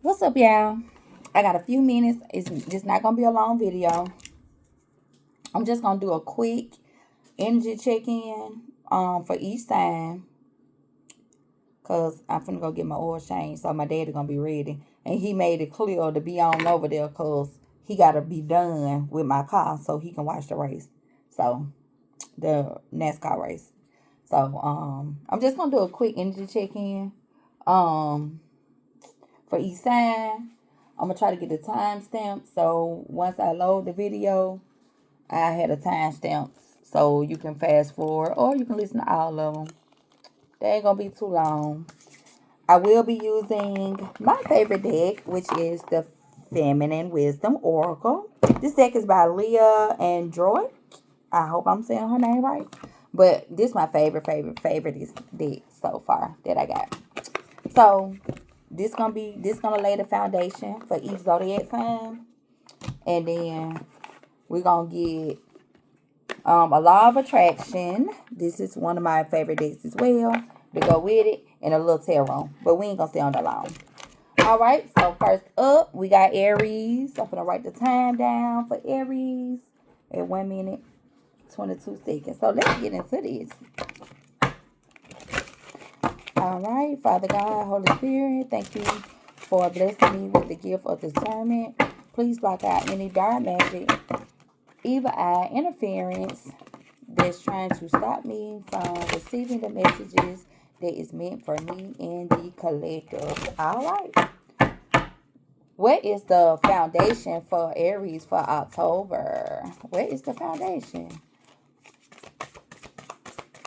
What's up, y'all? I got a few minutes. It's just not gonna be a long video. I'm just gonna do a quick energy check-in for each sign, cause I'm finna go get my oil change, so my daddy gonna be ready. And he made it clear to be on over there, cause he gotta be done with my car so he can watch the race. So the NASCAR race. So I'm just gonna do a quick energy check-in. Um for each sign. I'm gonna try to get the timestamp. So once I load the video, I had a timestamp so you can fast forward or you can listen to all of them. They ain't gonna be too long. I will be using my favorite deck, which is the Feminine Wisdom Oracle. This deck is by Leah Android. I hope I'm saying her name right. But this is my favorite is deck so far that I got. So this gonna lay the foundation for each zodiac sign, and then we're gonna get a law of attraction. This is one of my favorite decks as well to go with it, and a little tarot. But we ain't gonna stay on that long. All right. So first up, we got Aries. I'm gonna write the time down for Aries at 1 minute 22 seconds. So let's get into this. All right, Father God, Holy Spirit, thank you for blessing me with the gift of discernment. Please block out any dark magic, evil eye interference that's trying to stop me from receiving the messages that is meant for me and the collective. All right. What is the foundation for Aries for October? What is the foundation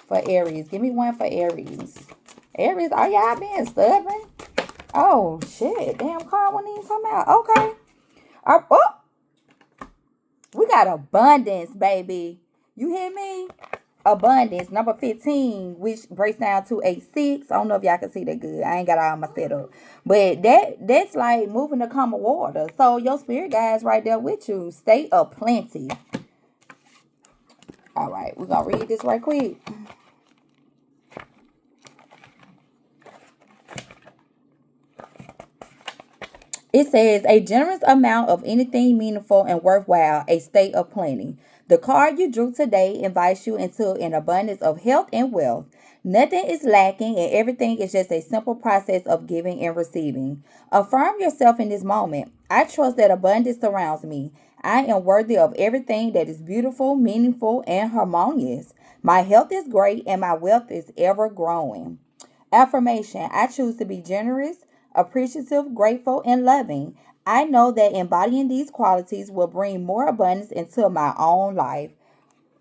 for Aries? Give me one for Aries. Aries, are y'all being stubborn? Oh, shit. Damn card wouldn't even come out. Okay. Oh, we got abundance, baby. You hear me? Abundance, number 15, which breaks down to a 6. I don't know if y'all can see that good. I ain't got all my setup. But that's like moving to calm water. So your spirit guides right there with you. State of plenty. All right. We're going to read this right quick. It says, a generous amount of anything meaningful and worthwhile, a state of plenty. The card you drew today invites you into an abundance of health and wealth. Nothing is lacking and everything is just a simple process of giving and receiving. Affirm yourself in this moment. I trust that abundance surrounds me. I am worthy of everything that is beautiful, meaningful, and harmonious. My health is great and my wealth is ever growing. Affirmation, I choose to be generous, appreciative, grateful, and loving. I know that embodying these qualities will bring more abundance into my own life.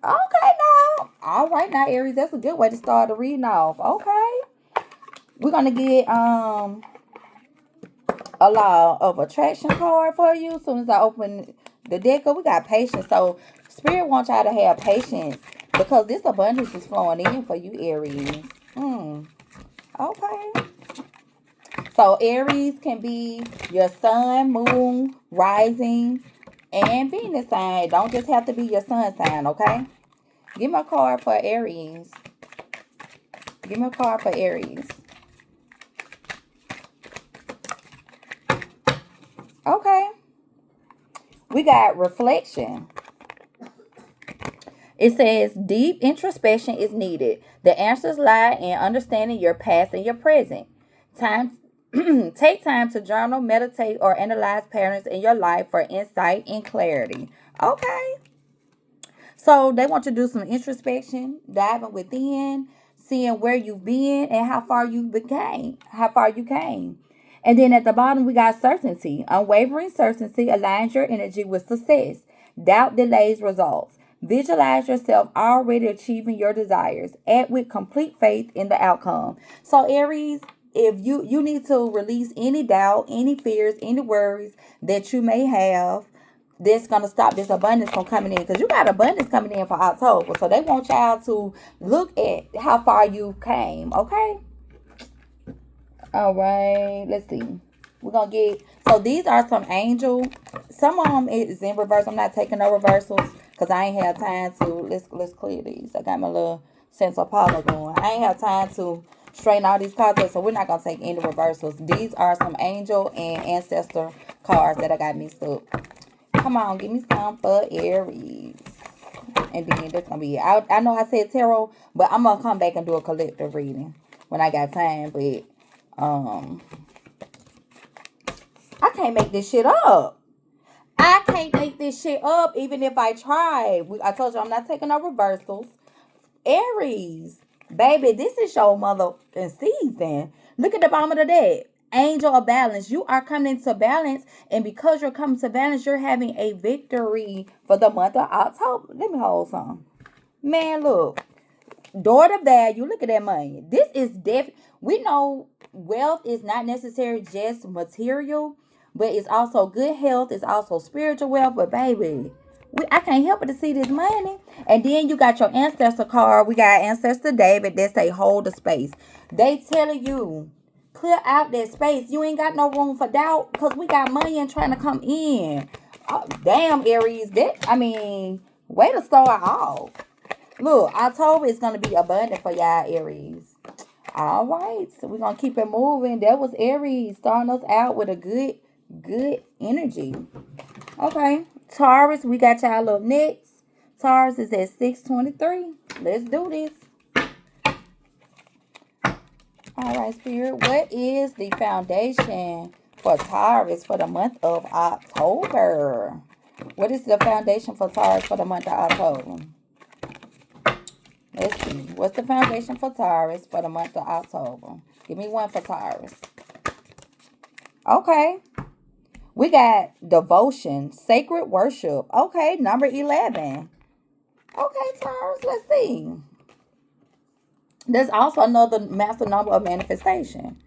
Okay, now. All right, now, Aries, that's a good way to start the reading off. Okay. We're going to get a law of attraction card for you. As soon as I open the deck up, we got patience. So, Spirit wants y'all to have patience because this abundance is flowing in for you, Aries. Okay. So Aries can be your sun, moon, rising, and Venus sign. It don't just have to be your sun sign, okay? Give me a card for Aries. Give me a card for Aries. Okay. We got reflection. It says deep introspection is needed. The answers lie in understanding your past and your present. Time Take time to journal, meditate, or analyze patterns in your life for insight and clarity. Okay. So they want you to do some introspection, diving within, seeing where you've been and how far you came. And then at the bottom, we got certainty. Unwavering certainty aligns your energy with success. Doubt delays results. Visualize yourself already achieving your desires. Act with complete faith in the outcome. So, Aries, if you need to release any doubt, any fears, any worries that you may have, that's gonna stop this abundance from coming in, because you got abundance coming in for October. So they want y'all to look at how far you came. Okay. All right. Let's see. We're gonna get, so these are some angel. Some of them is in reverse. I'm not taking no reversals because I ain't have time to. Let's clear these. I got my little sense of Paula going. I ain't have time to straighten all these cards up, so we're not going to take any reversals. These are some angel and ancestor cards that I got mixed up. Come on, give me some for Aries. And then that's going to be it. I know I said tarot, but I'm going to come back and do a collective reading when I got time. But I can't make this shit up. I can't make this shit up even if I try. I told you I'm not taking no reversals. Aries, baby, this is your motherfucking season. Look at the bottom of the deck. Angel of balance. You are coming into balance, and because you're coming to balance, you're having a victory for the month of October. Let me hold some. Man, look. Daughter value. Look at that money. This is we know wealth is not necessarily just material, but it's also good health. It's also spiritual wealth. But baby, I can't help but to see this money. And then you got your ancestor card. We got Ancestor David that say hold the space. They telling you clear out that space. You ain't got no room for doubt because we got money and trying to come in. Oh, damn, Aries. Way to start off. Look, October is going to be abundant for y'all, Aries. All right. So we're going to keep it moving. That was Aries starting us out with a good energy. Okay. Taurus, we got y'all up next. Taurus is at 623. Let's do this. All right, Spirit. What is the foundation for Taurus for the month of October? What is the foundation for Taurus for the month of October? Let's see. What's the foundation for Taurus for the month of October? Give me one for Taurus. Okay. We got devotion, sacred worship. Okay, number 11. Okay, Taurus, let's see. There's also another master number of manifestation.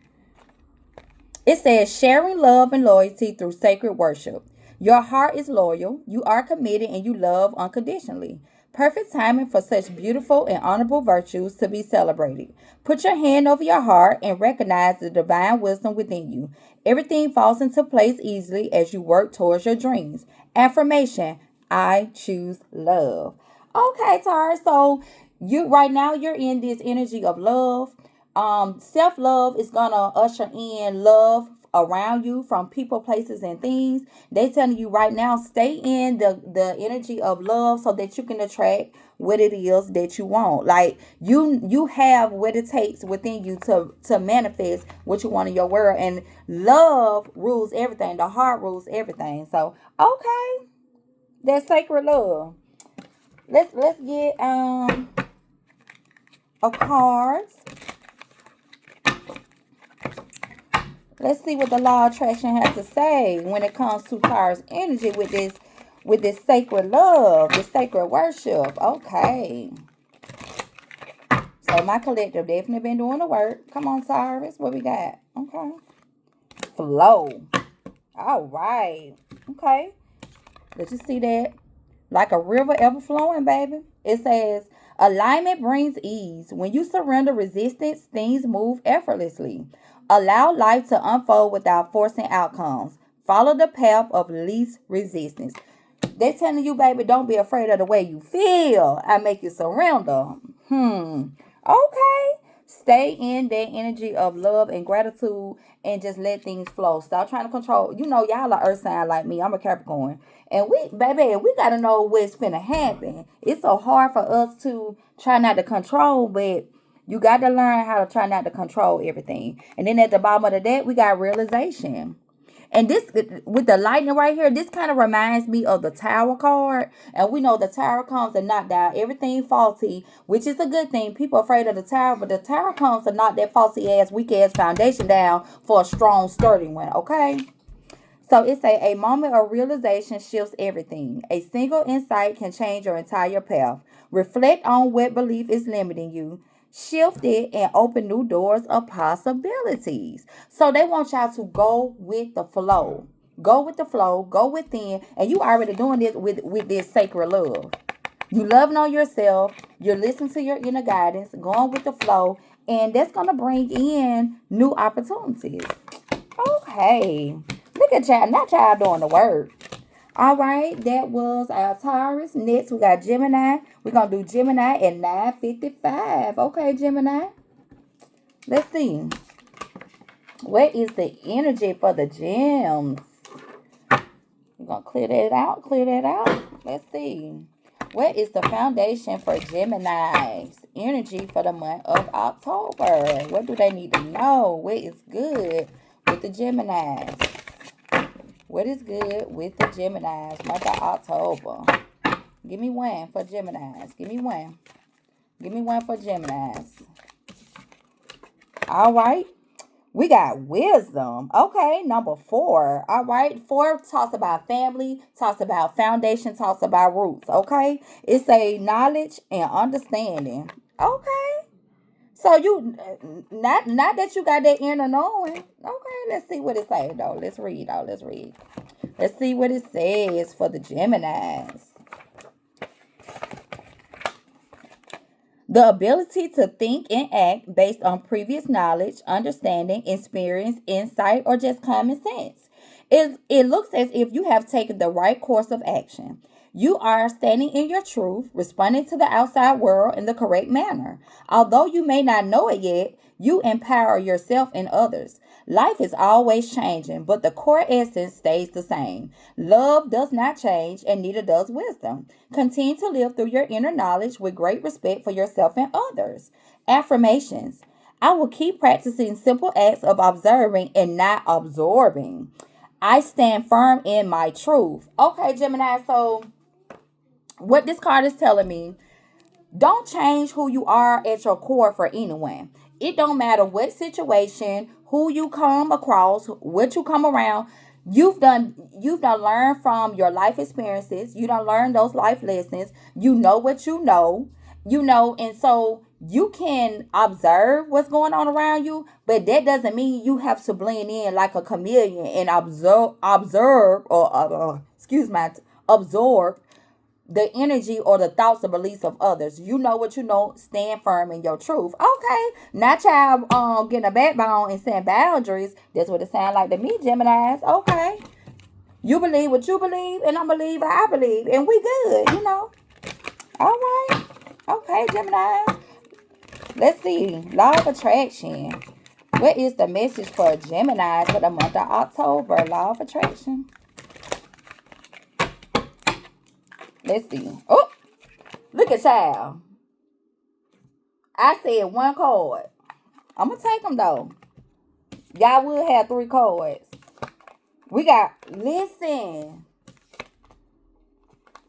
It says sharing love and loyalty through sacred worship. Your heart is loyal, you are committed, and you love unconditionally. Perfect timing for such beautiful and honorable virtues to be celebrated. Put your hand over your heart and recognize the divine wisdom within you. Everything falls into place easily as you work towards your dreams. Affirmation, I choose love. Okay, Taurus, so you're in this energy of love. Self-love is gonna usher in love around you from people, places, and things. They telling you right now, stay in the energy of love so that you can attract what it is that you want. Like you have what it takes within you to manifest what you want in your world. And love rules everything. The heart rules everything. So okay, that's sacred love. Let's get a cards. Let's see what the law of attraction has to say when it comes to Taurus energy with this sacred love, this sacred worship. Okay. So my collective definitely been doing the work. Come on, Taurus. What we got? Okay. Flow. All right. Okay. Let's just see that. Like a river ever flowing, baby. It says, alignment brings ease. When you surrender resistance, things move effortlessly. Allow life to unfold without forcing outcomes. Follow the path of least resistance. They're telling you, baby, don't be afraid of the way you feel. I make you surrender. Okay. Stay in that energy of love and gratitude and just let things flow. Stop trying to control. You know, y'all are earth sign like me. I'm a Capricorn. And we got to know what's finna happen. It's so hard for us to try not to control, but you got to learn how to try not to control everything. And then at the bottom of the deck, we got realization. And this, with the lightning right here, this kind of reminds me of the Tower card. And we know the Tower comes to knock down everything faulty, which is a good thing. People are afraid of the Tower, but the Tower comes to knock that faulty ass, weak ass foundation down for a strong, sturdy one, okay? So it's a moment of realization shifts everything. A single insight can change your entire path. Reflect on what belief is limiting you. Shift it and open new doors of possibilities. So they want y'all to go with the flow. Go with the flow. Go within. And you already doing this with this sacred love. You loving on yourself. You're listening to your inner guidance. Going with the flow. And that's going to bring in new opportunities. Okay. Look at y'all. Not y'all doing the work. All right, that was our Taurus. Next, we got Gemini. We're going to do Gemini at 9:55. Okay, Gemini. Let's see. What is the energy for the gems? We're going to clear that out. Clear that out. Let's see. What is the foundation for Gemini's energy for the month of October? What do they need to know? What is good with the Geminis? What is good with the Geminis month of October? Give me one for Geminis. Give me one. Give me one for Geminis. All right. We got wisdom. Okay, number 4. All right. 4 talks about family, talks about foundation, talks about roots. Okay. It's a knowledge and understanding. Okay. So you not that you got that inner knowing. Okay, let's see what it says though. Let's read though. Let's read. Let's see what it says for the Geminis. The ability to think and act based on previous knowledge, understanding, experience, insight, or just common sense. It looks as if you have taken the right course of action. You are standing in your truth, responding to the outside world in the correct manner. Although you may not know it yet, you empower yourself and others. Life is always changing, but the core essence stays the same. Love does not change, and neither does wisdom. Continue to live through your inner knowledge with great respect for yourself and others. Affirmations. I will keep practicing simple acts of observing and not absorbing. I stand firm in my truth. Okay, Gemini, so what this card is telling me, don't change who you are at your core for anyone. It don't matter what situation, who you come across, what you come around. You've done learned from your life experiences. You done learned those life lessons. You know what and so you can observe what's going on around you, but that doesn't mean you have to blend in like a chameleon and observe or absorb the energy or the thoughts or beliefs of others. You know what you know. Stand firm in your truth. Okay. Not y'all getting a backbone and setting boundaries. That's what it sounds like to me, Geminis. Okay. You believe what you believe, and I believe what I believe, and we good. All right. Okay, Geminis. Let's see. Law of attraction. What is the message for Gemini for the month of October? Law of attraction. Let's see. Oh, look at y'all. I said one card. I'm going to take them, though. Y'all will have 3 cards. We got, listen.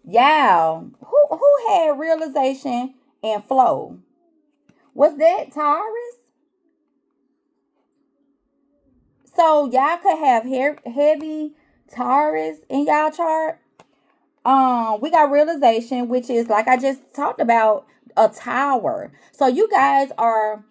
Y'all, who had realization and flow? Was that Taurus? So y'all could have heavy Taurus in y'all chart. We got realization, which is like I just talked about, a tower. So you guys are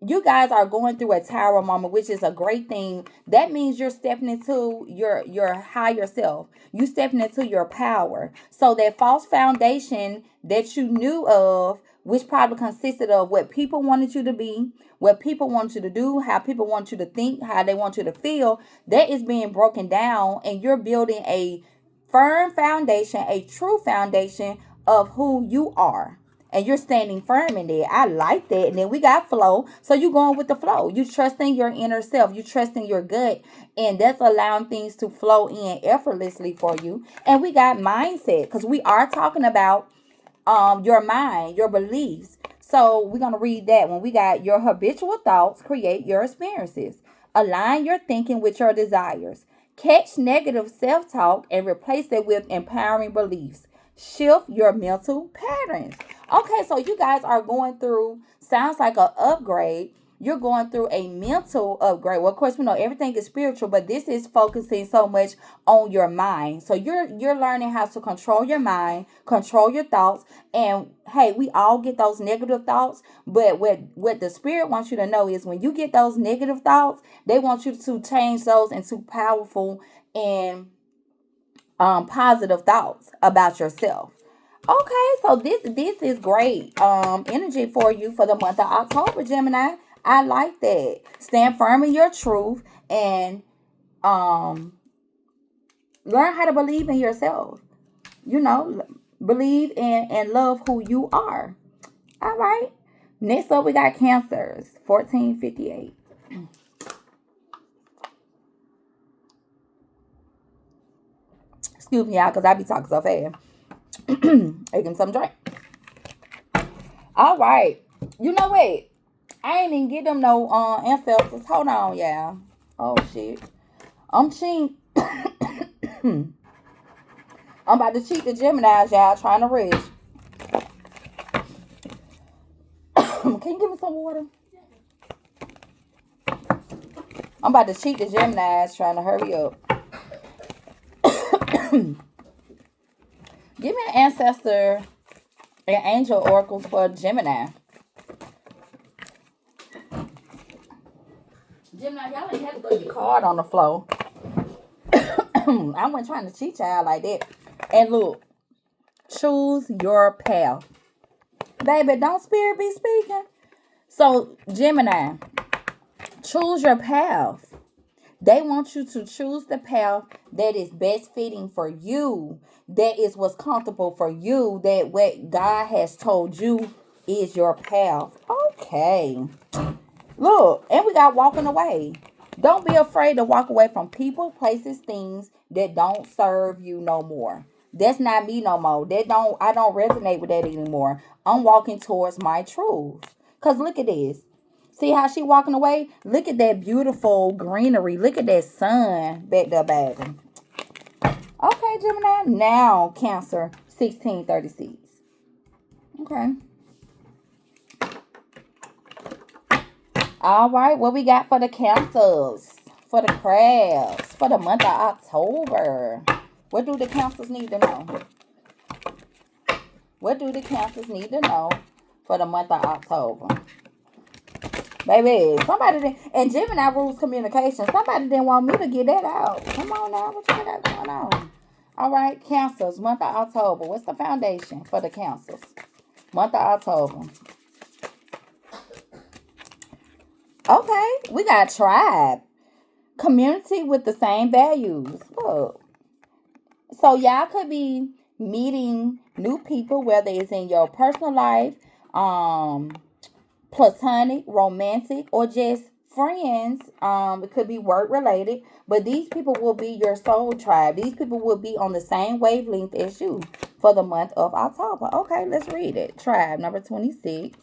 going through a tower moment, which is a great thing. That means you're stepping into your higher self. You stepping into your power. So that false foundation that you knew of, which probably consisted of what people wanted you to be, what people want you to do, how people want you to think, how they want you to feel, that is being broken down, and you're building a firm foundation, a true foundation of who you are. And you're standing firm in there. I like that. And then we got flow. So you going with the flow. You trusting your inner self. You trusting your gut. And that's allowing things to flow in effortlessly for you. And we got mindset. Because we are talking about your mind, your beliefs. So we're going to read that one. We got your habitual thoughts create your experiences. Align your thinking with your desires. Catch negative self-talk and replace it with empowering beliefs. Shift your mental patterns. Okay, so you guys are going through, sounds like an upgrade. You're going through a mental upgrade. Well, of course, we know everything is spiritual, but this is focusing so much on your mind. So you're learning how to control your mind, control your thoughts. And hey, we all get those negative thoughts, but what the spirit wants you to know is when you get those negative thoughts, they want you to change those into powerful and positive thoughts about yourself. Okay, so this is great energy for you for the month of October, Gemini. I like that. Stand firm in your truth and um learn how to believe in yourself. Believe in and love who you are. All right. Next up, we got Cancers, 1458. Excuse me, y'all, because I be talking so fast. Taking some drink. All right. You know what? I ain't even get them no ancestors. Hold on, y'all. Oh, shit. I'm cheating. I'm about to cheat the Geminis, y'all, trying to rest. Can you give me some water? I'm about to cheat the Geminis, trying to hurry up. Give me an ancestor and angel oracles for Gemini. Gemini, y'all ain't had to put your card on the floor. I wasn't trying to cheat y'all like that. And look, choose your path. Baby, don't spirit be speaking. So, Gemini, choose your path. They want you to choose the path that is best fitting for you. That is what's comfortable for you. That what God has told you is your path. Okay. Look, and we got walking away. Don't be afraid to walk away from people, places, things that don't serve you no more. That's not me no more. I don't resonate with that anymore. I'm walking towards my truth. Cause look at this. See how she walking away? Look at that beautiful greenery. Look at that sun back there, baby. Okay, Gemini. Now, Cancer, 1636. Okay. All right, what we got for the Cancers? For the Crabs? For the month of October? What do the Cancers need to know? What do the Cancers need to know for the month of October? Baby, somebody didn't, and Gemini rules communication. Somebody didn't want me to get that out. Come on now, what you got going on? All right, Cancers, month of October. What's the foundation for the Cancers? Month of October. Okay, we got tribe. Community with the same values. Look. So y'all could be meeting new people, whether it's in your personal life, platonic, romantic, or just friends. It could be work related, but these people will be your soul tribe. These people will be on the same wavelength as you for the month of October. Okay, let's read it. Tribe number 26.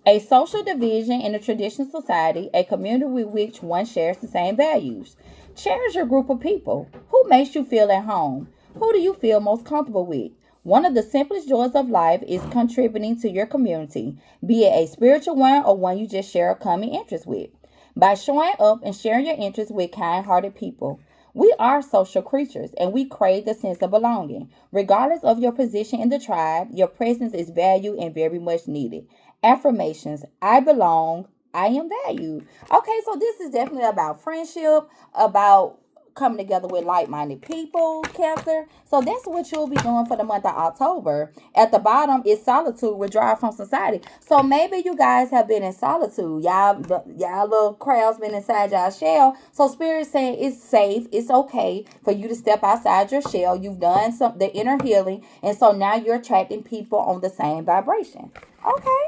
A social division in a traditional society, a community with which one shares the same values. Cherish your group of people. Who makes you feel at home? Who do you feel most comfortable with? One of the simplest joys of life is contributing to your community, be it a spiritual one or one you just share a common interest with. By showing up and sharing your interests with kind-hearted people, we are social creatures and we crave the sense of belonging. Regardless of your position in the tribe, your presence is valued and very much needed. Affirmations: I belong, I am valued. Okay, so this is definitely about friendship, about coming together with like-minded people, Cancer. So that's what you'll be doing for the month of October. At the bottom is solitude, withdrawal from society. So maybe you guys have been in solitude. Y'all little crowds been inside y'all shell. So Spirit saying it's safe, it's okay for you to step outside your shell. You've done the inner healing, and so now you're attracting people on the same vibration. Okay.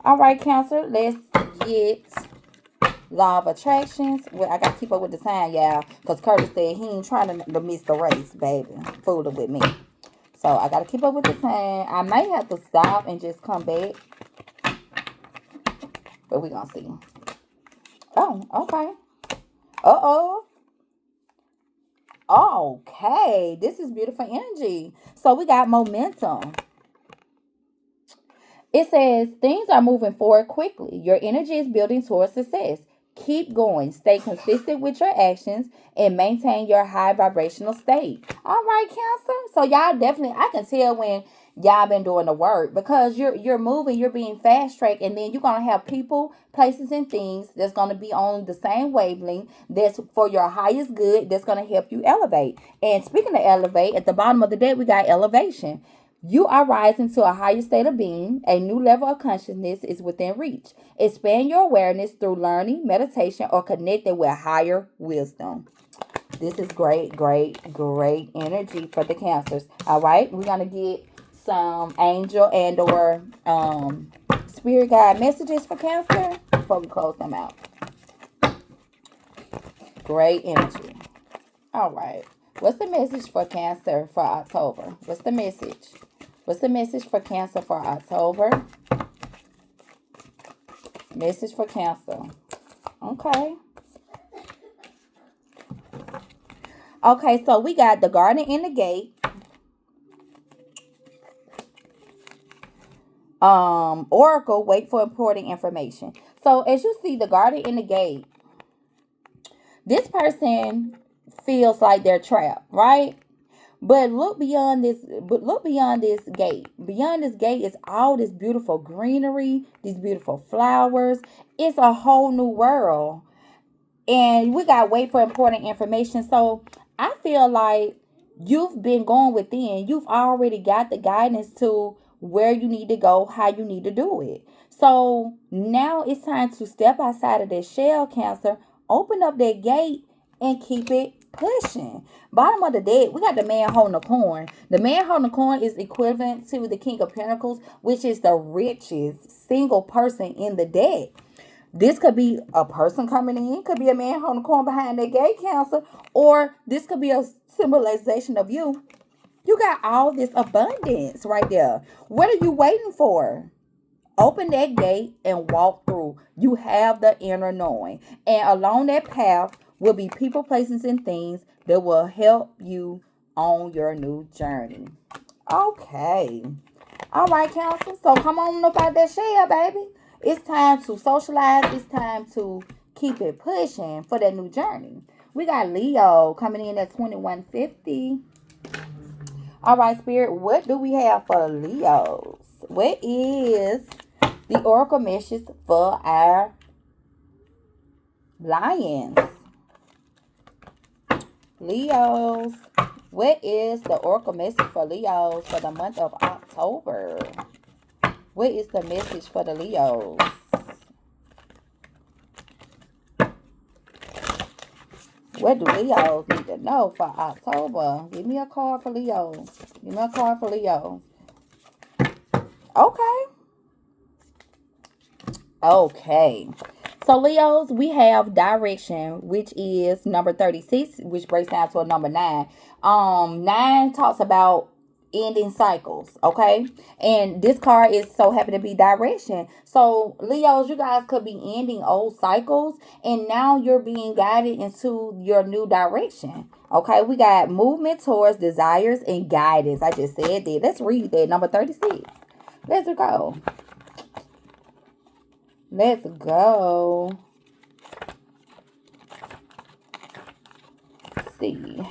All right, Cancer. Let's get Law of Attractions. Well, I got to keep up with the time, y'all. Because Curtis said he ain't trying to miss the race, baby. Fooling with me. So, I got to keep up with the time. I may have to stop and just come back. But we going to see. Oh, okay. Uh-oh. Okay. This is beautiful energy. So, we got momentum. It says things are moving forward quickly. Your energy is building towards success. Keep going. Stay consistent with your actions and maintain your high vibrational state. All right, Cancer. So y'all definitely, I can tell when y'all been doing the work because you're moving, you're being fast tracked, and then you're gonna have people, places, and things that's gonna be on the same wavelength. That's for your highest good. That's gonna help you elevate. And speaking of elevate, at the bottom of the deck we got elevation. You are rising to a higher state of being. A new level of consciousness is within reach. Expand your awareness through learning, meditation, or connecting with higher wisdom. This is great, great, great energy for the Cancers. All right, we're going to get some angel and or spirit guide messages for Cancer before we close them out. Great energy. All right. What's the message for Cancer for October? What's the message? What's the message for Cancer for October? Message for Cancer. Okay. Okay, so we got the Garden in the Gate. Oracle, wait for important information. So as you see the Garden in the Gate, this person feels like they're trapped, right? But look beyond this. But look beyond this gate. Beyond this gate is all this beautiful greenery, these beautiful flowers. It's a whole new world, and we gotta wait for important information. So I feel like you've been going within. You've already got the guidance to where you need to go, how you need to do it. So now it's time to step outside of that shell, Cancer. Open up that gate and keep it pushing. Bottom of the deck, we got the man holding a coin. The man holding a coin is equivalent to the King of Pentacles, which is the richest single person in the deck. This could be a person coming in, could be a man holding a coin behind that gate, Cancer, or this could be a symbolization of you. You got all this abundance right there. What are you waiting for? Open that gate and walk through. You have the inner knowing. And along that path will be people, places, and things that will help you on your new journey. Okay. All right, Cancer. So come on up out that shell, baby. It's time to socialize. It's time to keep it pushing for that new journey. We got Leo coming in at 2150. All right, Spirit, what do we have for Leos? What is the oracle message for our lions? Leos, what is the oracle message for Leos for the month of October? What is the message for the Leos? What do Leos need to know for October? Give me a card for Leos. Give me a card for Leos. Okay. Okay. So Leos, we have direction, which is number 36, which breaks down to a number 9. 9 talks about ending cycles, okay? And this card is so happy to be direction. So Leos, you guys could be ending old cycles and now you're being guided into your new direction. Okay, we got movement towards desires and guidance. I just said that. Let's read that. Number 36. Let's go. Let's go. Let's see.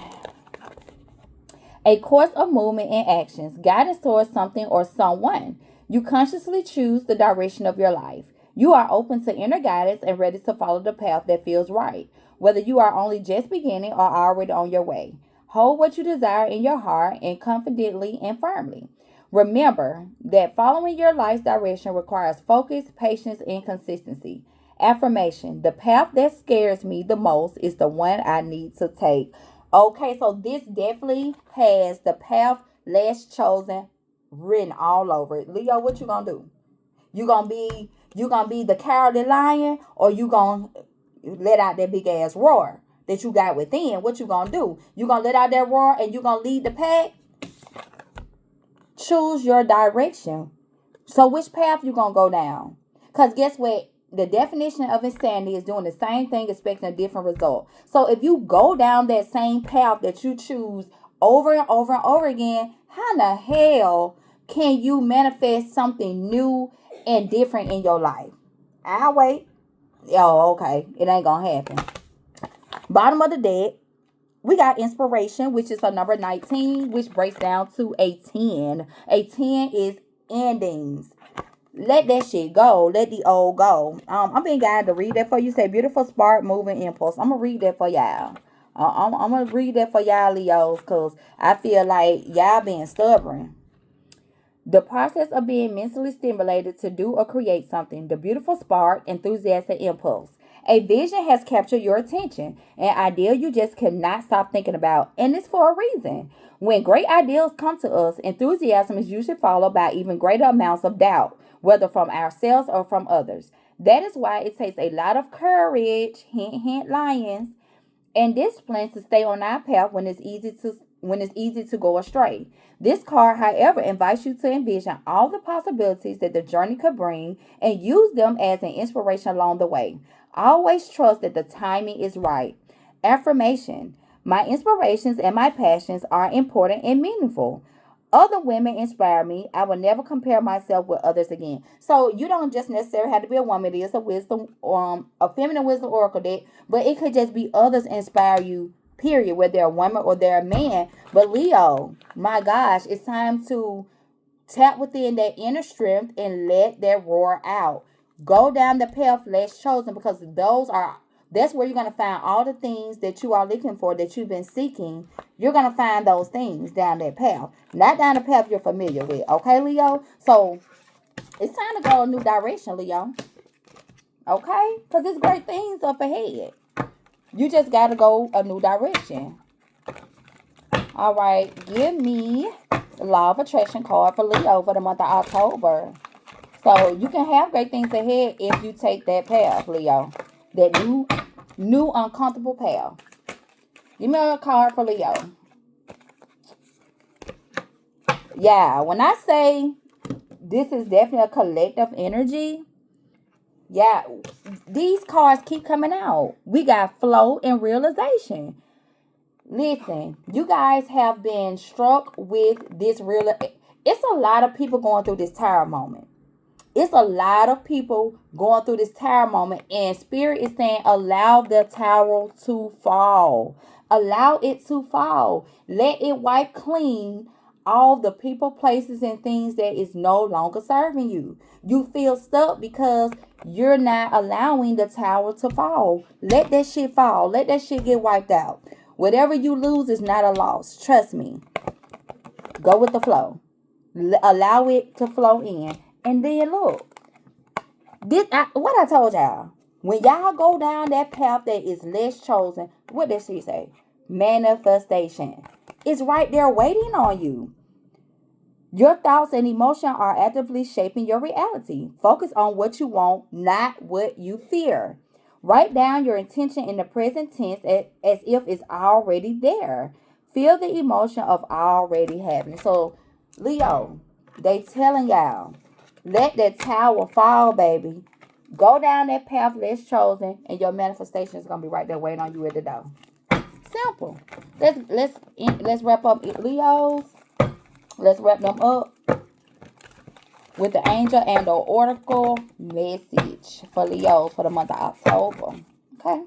A course of movement and actions, guidance towards something or someone. You consciously choose the direction of your life. You are open to inner guidance and ready to follow the path that feels right, whether you are only just beginning or already on your way. Hold what you desire in your heart and confidently and firmly. Remember that following your life's direction requires focus, patience, and consistency. Affirmation: the path that scares me the most is the one I need to take. Okay, so this definitely has the path less chosen written all over it. Leo, what you gonna do? You gonna be the cowardly lion, or you gonna let out that big ass roar that you got within? What you gonna do? You gonna let out that roar and you gonna lead the pack? Choose your direction. So which path you gonna go down? Because guess what? The definition of insanity is doing the same thing, expecting a different result. So if you go down that same path that you choose over and over and over again, how in the hell can you manifest something new and different in your life? I'll wait. Oh, okay. It ain't gonna happen. Bottom of the deck, we got inspiration, which is a number 19, which breaks down to a 10. A 10 is endings. Let that shit go. Let the old go. I'm being guided to read that for you. Say beautiful spark, moving impulse. I'm gonna read that for y'all. I'm gonna read that for y'all, Leos, because I feel like y'all being stubborn. The process of being mentally stimulated to do or create something. The beautiful spark, enthusiastic impulse. A vision has captured your attention, an idea you just cannot stop thinking about, and it's for a reason. When great ideas come to us, enthusiasm is usually followed by even greater amounts of doubt, whether from ourselves or from others. That is why it takes a lot of courage, hint, hint, lions, and discipline to stay on our path when it's easy to go astray. This card, however, invites you to envision all the possibilities that the journey could bring and use them as an inspiration along the way. Always trust that the timing is right. Affirmation. My inspirations and my passions are important and meaningful. Other women inspire me. I will never compare myself with others again. So you don't just necessarily have to be a woman. It is a wisdom, a feminine wisdom oracle deck, but it could just be others inspire you. Period. Whether they're a woman or they're a man. But Leo, my gosh, it's time to tap within that inner strength and let that roar out. Go down the path less chosen because that's where you're going to find all the things that you are looking for, that you've been seeking. You're going to find those things down that path. Not down the path you're familiar with. Okay, Leo? So, it's time to go a new direction, Leo. Okay? Because there's great things up ahead. You just got to go a new direction. All right. Give me the Law of Attraction card for Leo for the month of October. So, you can have great things ahead if you take that path, Leo. That new uncomfortable path. Give me a card for Leo. Yeah, when I say this is definitely a collective energy, yeah, these cards keep coming out. We got flow and realization. Listen, you guys have been struck with this it's a lot of people going through this tower moment. It's a lot of people going through this tower moment, and Spirit is saying, allow the tower to fall. Allow it to fall. Let it wipe clean all the people, places, and things that is no longer serving you. You feel stuck because you're not allowing the tower to fall. Let that shit fall. Let that shit get wiped out. Whatever you lose is not a loss. Trust me. Go with the flow. Allow it to flow in. And then look, what I told y'all. When y'all go down that path that is less chosen, what does she say? Manifestation. It's right there waiting on you. Your thoughts and emotion are actively shaping your reality. Focus on what you want, not what you fear. Write down your intention in the present tense as if it's already there. Feel the emotion of already having. So, Leo, they telling y'all, let that tower fall, baby. Go down that path less chosen, and your manifestation is gonna be right there waiting on you at the door. Simple. Let's wrap up Leos. Let's wrap them up with the angel and the oracle message for Leos for the month of October. Okay.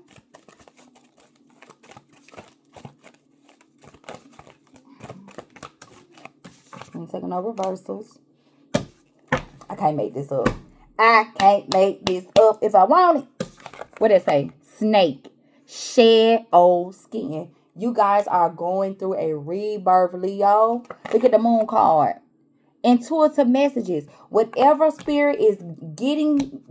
I'm taking no reversals. I can't make this up. I can't make this up if I want it. What did it say? Snake. Shed old skin. You guys are going through a rebirth, Leo. Look at the moon card. Intuitive messages. Whatever spirit is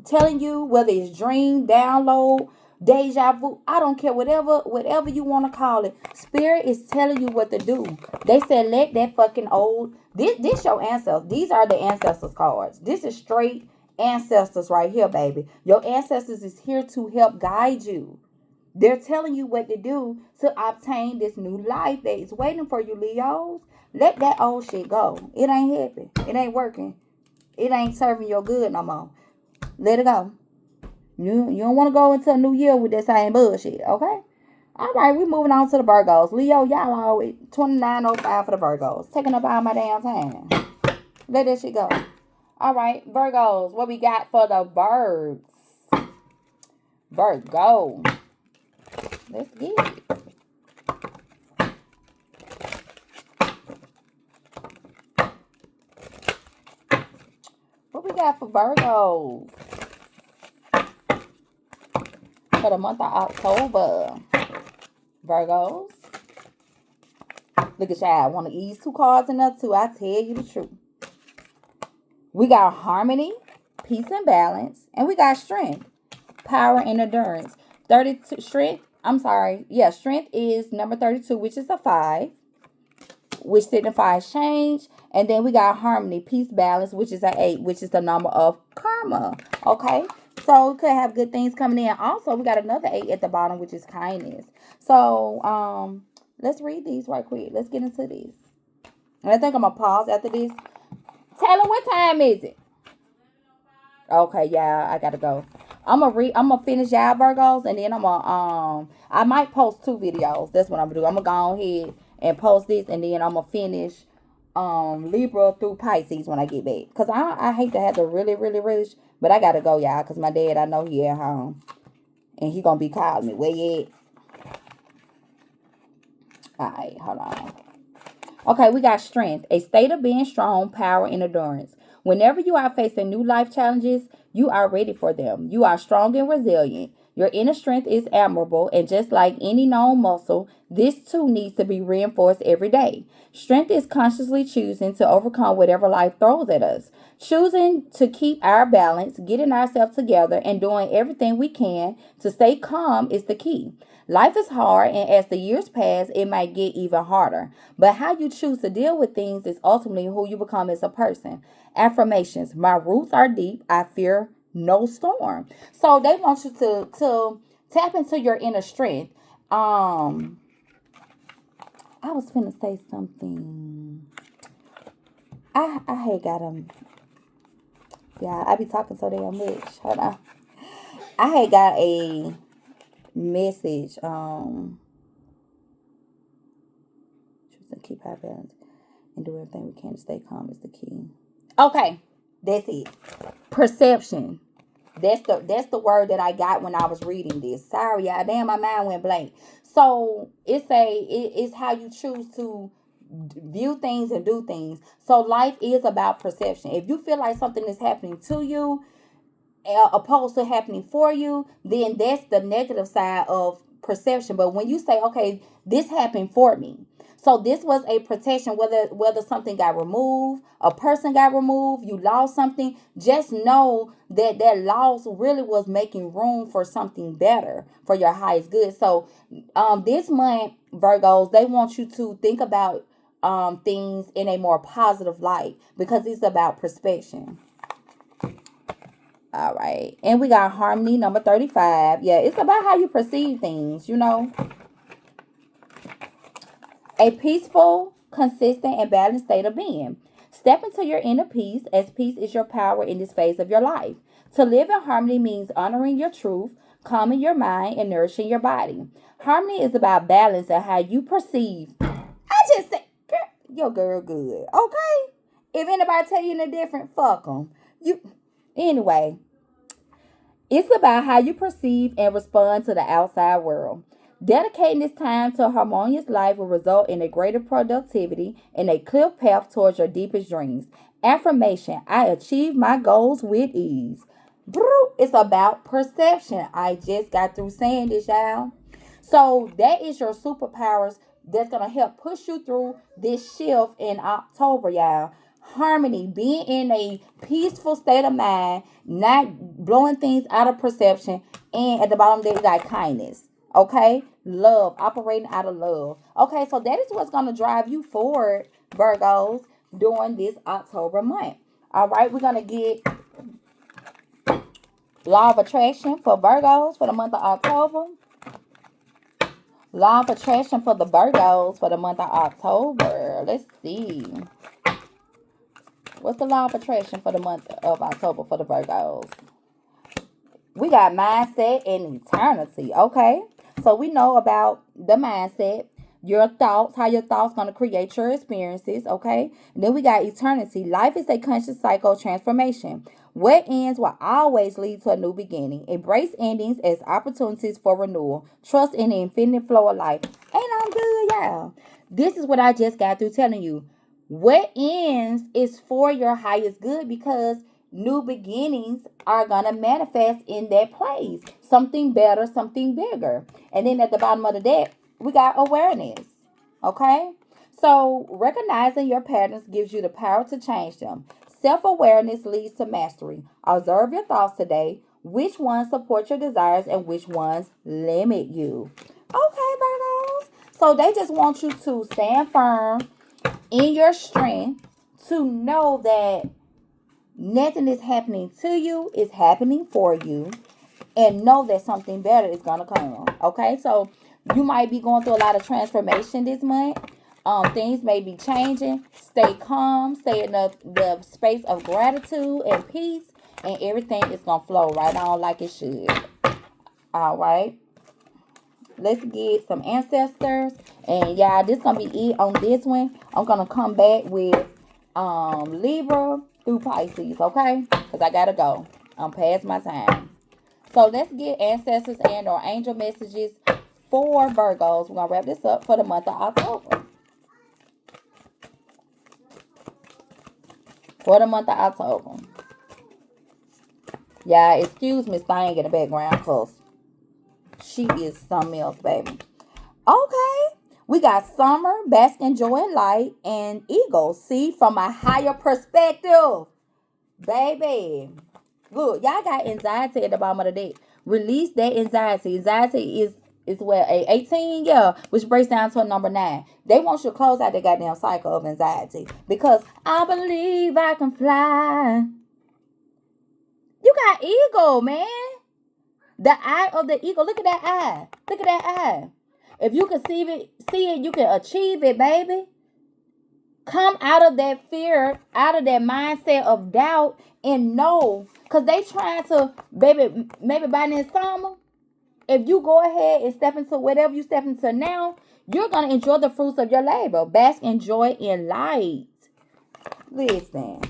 telling you, whether it's dream, download, deja vu, I don't care, whatever you want to call it. Spirit is telling you what to do. They said let that fucking old, this your ancestors. These are the ancestors cards. This is straight ancestors right here, baby. Your ancestors is here to help guide you. They're telling you what to do to obtain this new life that is waiting for you, Leos. Let that old shit go. It ain't happy. It ain't working. It ain't serving your good no more. Let it go. You don't want to go into a new year with that same bullshit, okay? All right, we're moving on to the Virgos. Leo, y'all always 29:05 for the Virgos. Taking up all my damn time. Let that shit go. All right, Virgos, what we got for the birds? Virgo. Let's get it. What we got for Virgos for the month of October? Virgos. Look at y'all. Want to ease two cards enough too? I tell you the truth. We got harmony, peace and balance, and we got strength. power, and endurance. 32 strength. I'm sorry. Yeah, strength is number 32, which is a 5, which signifies change. And then we got harmony, peace, balance, which is an 8, which is the number of karma. Okay. So we could have good things coming in. Also, we got another 8 at the bottom, which is kindness. So let's read these right quick. Let's get into this. And I think I'm gonna pause after this. Taylor, what time is it? Okay, yeah, I gotta go. I'm gonna finish y'all Virgos, and then I'm gonna I might post 2 videos. That's what I'm gonna do. I'm gonna go ahead and post this, and then I'm gonna finish Libra through Pisces when I get back. Cause I hate to have to really rush, but I gotta go, y'all. Cause my dad, I know he at home, and he gonna be calling me. Where you at? All right, hold on. Okay, we got strength, a state of being strong, power, and endurance. Whenever you are facing new life challenges, you are ready for them. You are strong and resilient. Your inner strength is admirable, and just like any known muscle, this too needs to be reinforced every day. Strength is consciously choosing to overcome whatever life throws at us, choosing to keep our balance, getting ourselves together, and doing everything we can to stay calm is the key. Life is hard, and as the years pass, it might get even harder. But how you choose to deal with things is ultimately who you become as a person. Affirmations. My roots are deep. I fear no storm. So they want you to tap into your inner strength. I was finna say something. I hate got them. Yeah, I be talking so damn much. Hold on. I had got a message. Choose to keep our balance and do everything we can to stay calm is the key. Okay, that's it. Perception. That's the word that I got when I was reading this. Sorry, y'all. Damn, my mind went blank. So it's how you choose to view things and do things. So life is about perception. If you feel like something is happening to you, opposed to happening for you, then that's the negative side of perception. But when you say, okay, this happened for me, so this was a protection, whether something got removed, a person got removed, you lost something, just know that that loss really was making room for something better for your highest good. So this month, Virgos, they want you to think about things in a more positive light, because it's about perspective. All right. And we got harmony, number 35. Yeah, it's about how you perceive things, A peaceful, consistent, and balanced state of being. Step into your inner peace, as peace is your power in this phase of your life. To live in harmony means honoring your truth, calming your mind, and nourishing your body. Harmony is about balance and how you perceive. I just said, girl, your girl good, okay? If anybody tell you any different, fuck them. Anyway, it's about how you perceive and respond to the outside world. Dedicating this time to a harmonious life will result in a greater productivity and a clear path towards your deepest dreams. Affirmation: I achieve my goals with ease. It's about perception. I just got through saying this, y'all. So that is your superpowers that's going to help push you through this shift in October, y'all. Harmony, being in a peaceful state of mind, not blowing things out of perception, and at the bottom there you got kindness. Okay, love, operating out of love. Okay, so that is what's going to drive you forward, Virgos, during this October month. All right, we're going to get law of attraction for Virgos for the month of October. Law of attraction for the Virgos for the month of October. Let's see. What's the law of attraction for the month of October for the Virgos? We got mindset and eternity. Okay. So we know about the mindset, your thoughts, how your thoughts going to create your experiences. Okay. And then we got eternity. Life is a conscious cycle of transformation. What ends will always lead to a new beginning. Embrace endings as opportunities for renewal. Trust in the infinite flow of life. Ain't I'm good, y'all. This is what I just got through telling you. What ends is for your highest good, because new beginnings are going to manifest in that place. Something better, something bigger. And then at the bottom of the deck, we got awareness. Okay? So recognizing your patterns gives you the power to change them. Self-awareness leads to mastery. Observe your thoughts today. Which ones support your desires and which ones limit you? Okay, Virgos. So they just want you to stand firm in your strength, to know that nothing is happening to you, it's happening for you, and know that something better is going to come. Okay, so you might be going through a lot of transformation this month. Things may be changing. Stay calm, stay in the space of gratitude and peace, and everything is going to flow right on like it should. All right, let's get some ancestors. And yeah, this gonna be it on this one. I'm gonna come back with Libra through Pisces, okay? Because I gotta go. I'm past my time. So let's get ancestors and or angel messages for Virgos. We're gonna wrap this up for the month of October. For the month of October. Yeah, excuse Miss Thing in the background, cause she is something else, baby. Okay. We got Summer, Bask in Joy and Light, and Eagle. See from a higher perspective. Baby. Look, y'all got anxiety at the bottom of the deck. Release that anxiety. Anxiety is what, a 18, yeah, which breaks down to a number 9. They want you to close out the goddamn cycle of anxiety. Because I believe I can fly. You got eagle, man. The eye of the eagle. Look at that eye. Look at that eye. If you can see it, you can achieve it, baby. Come out of that fear, out of that mindset of doubt, and know. Because they trying to, baby, maybe by this summer, if you go ahead and step into whatever you step into now, you're going to enjoy the fruits of your labor. Bask in joy and light. Listen.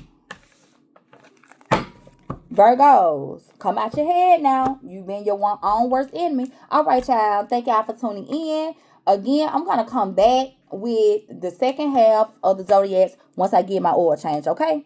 Virgos, come out your head now. You've been your own worst enemy. All right, y'all. Thank y'all for tuning in. Again, I'm going to come back with the second half of the Zodiacs once I get my oil change, okay?